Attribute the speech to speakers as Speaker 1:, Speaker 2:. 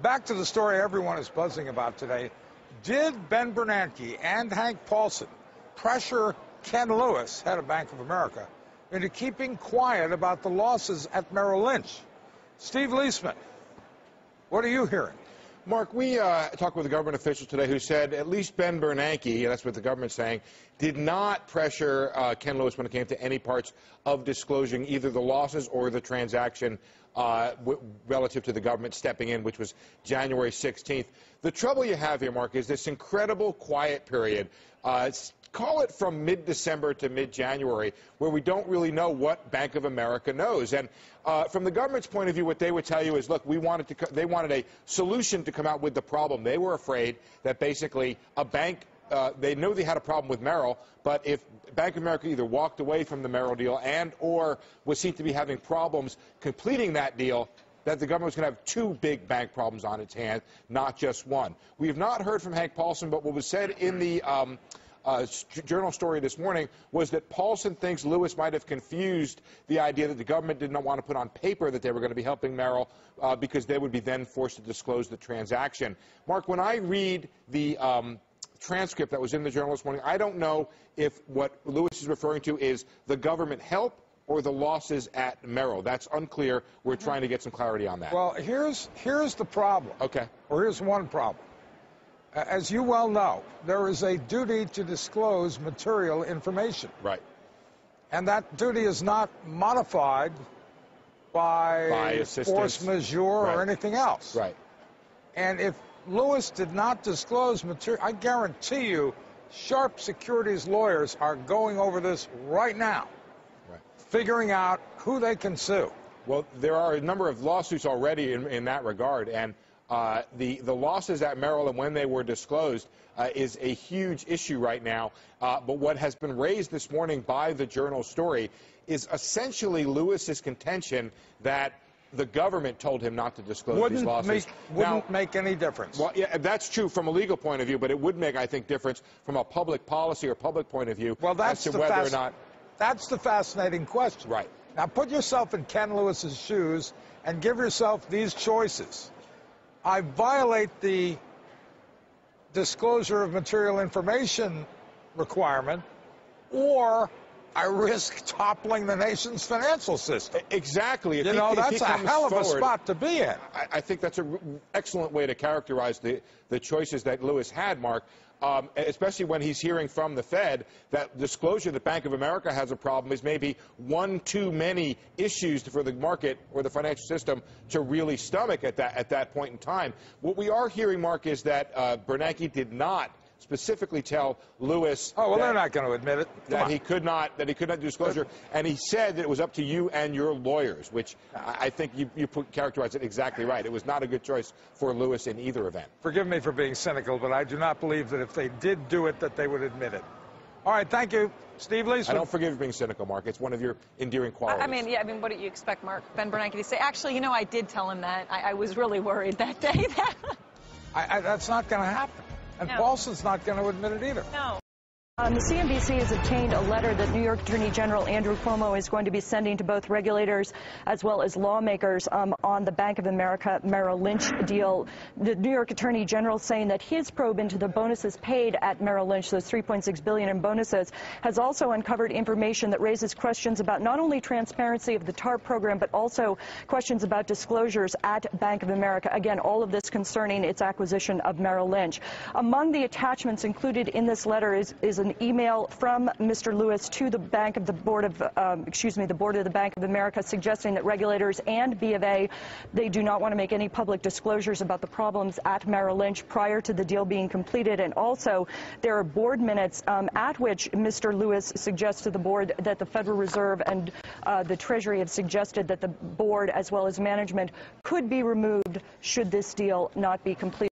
Speaker 1: Back to the story everyone is buzzing about today. Did Ben Bernanke and Hank Paulson pressure Ken Lewis, head of Bank of America, into keeping quiet about the losses at Merrill Lynch? Steve Leisman, what are you hearing?
Speaker 2: Mark, we talked with a government official today who said at least Ben Bernanke, that's what the government's saying, did not pressure Ken Lewis when it came to any parts of disclosing either the losses or the transaction relative to the government stepping in, which was January 16th. The trouble you have here, Mark, is this incredible quiet period. Call it from mid-December to mid-January, where we don't really know what Bank of America knows. And from the government's point of view, what they would tell you is, look, they wanted a solution to come out with the problem. They were afraid that basically a bank, they knew they had a problem with Merrill, but if Bank of America either walked away from the Merrill deal and or was seen to be having problems completing that deal, that the government was going to have two big bank problems on its hands, not just one. We have not heard from Hank Paulson, but what was said in the journal story this morning was that Paulson thinks Lewis might have confused the idea that the government did not want to put on paper that they were going to be helping Merrill because they would be then forced to disclose the transaction. Mark, when I read the transcript that was in the journal this morning, I don't know if what Lewis is referring to is the government help or the losses at Merrill. That's unclear. We're trying to get some clarity on that.
Speaker 1: Well, here's the problem.
Speaker 2: Okay.
Speaker 1: Or here's one problem. As you well know, there is a duty to disclose material information.
Speaker 2: Right.
Speaker 1: And that duty is not modified by force majeure or anything else.
Speaker 2: Right.
Speaker 1: And if Lewis did not disclose material, I guarantee you, sharp securities lawyers are going over this right now, figuring out who they can sue.
Speaker 2: Well, there are a number of lawsuits already in that regard, and the losses at Merrill and when they were disclosed is a huge issue right now. But what has been raised this morning by the journal story is essentially Lewis's contention that the government told him not to disclose these losses.
Speaker 1: Wouldn't make any difference.
Speaker 2: Well, yeah, that's true from a legal point of view, but it would make, I think, difference from a public policy or public point of view as to whether or not.
Speaker 1: That's the fascinating question.
Speaker 2: Right.
Speaker 1: Now, put yourself in Ken Lewis's shoes and give yourself these choices. I violate the disclosure of material information requirement, or I risk toppling the nation's financial system.
Speaker 2: Exactly.
Speaker 1: You know, that's a hell of a spot to be in.
Speaker 2: I think that's an excellent way to characterize the choices that Lewis had, Mark, especially when he's hearing from the Fed that disclosure that Bank of America has a problem is maybe one too many issues for the market or the financial system to really stomach at that point in time. What we are hearing, Mark, is that Bernanke did not specifically tell Lewis
Speaker 1: they're not going to admit it.
Speaker 2: That he could not do disclosure, and he said that it was up to you and your lawyers, which I think you characterized it exactly right. It was not a good choice for Lewis in either event.
Speaker 1: Forgive me for being cynical, but I do not believe that if they did do it, that they would admit it. All right, thank you. Steve Leisman.
Speaker 2: I don't forgive you for being cynical, Mark. It's one of your endearing qualities.
Speaker 3: I mean, what do you expect, Mark? Ben Bernanke to say, actually, you know, I did tell him that. I was really worried that day.
Speaker 1: That's not going to happen. And
Speaker 3: no.
Speaker 1: Paulson's not going to admit it either.
Speaker 3: No.
Speaker 4: The CNBC has obtained a letter that New York Attorney General Andrew Cuomo is going to be sending to both regulators as well as lawmakers on the Bank of America Merrill Lynch deal. The New York Attorney General saying that his probe into the bonuses paid at Merrill Lynch, those $3.6 billion in bonuses, has also uncovered information that raises questions about not only transparency of the TARP program, but also questions about disclosures at Bank of America. Again, all of this concerning its acquisition of Merrill Lynch. Among the attachments included in this letter is an email from Mr. Lewis to the board of the Bank of America, suggesting that regulators and BofA, they do not want to make any public disclosures about the problems at Merrill Lynch prior to the deal being completed. And also, there are board minutes at which Mr. Lewis suggests to the board that the Federal Reserve and the Treasury have suggested that the board, as well as management, could be removed should this deal not be completed.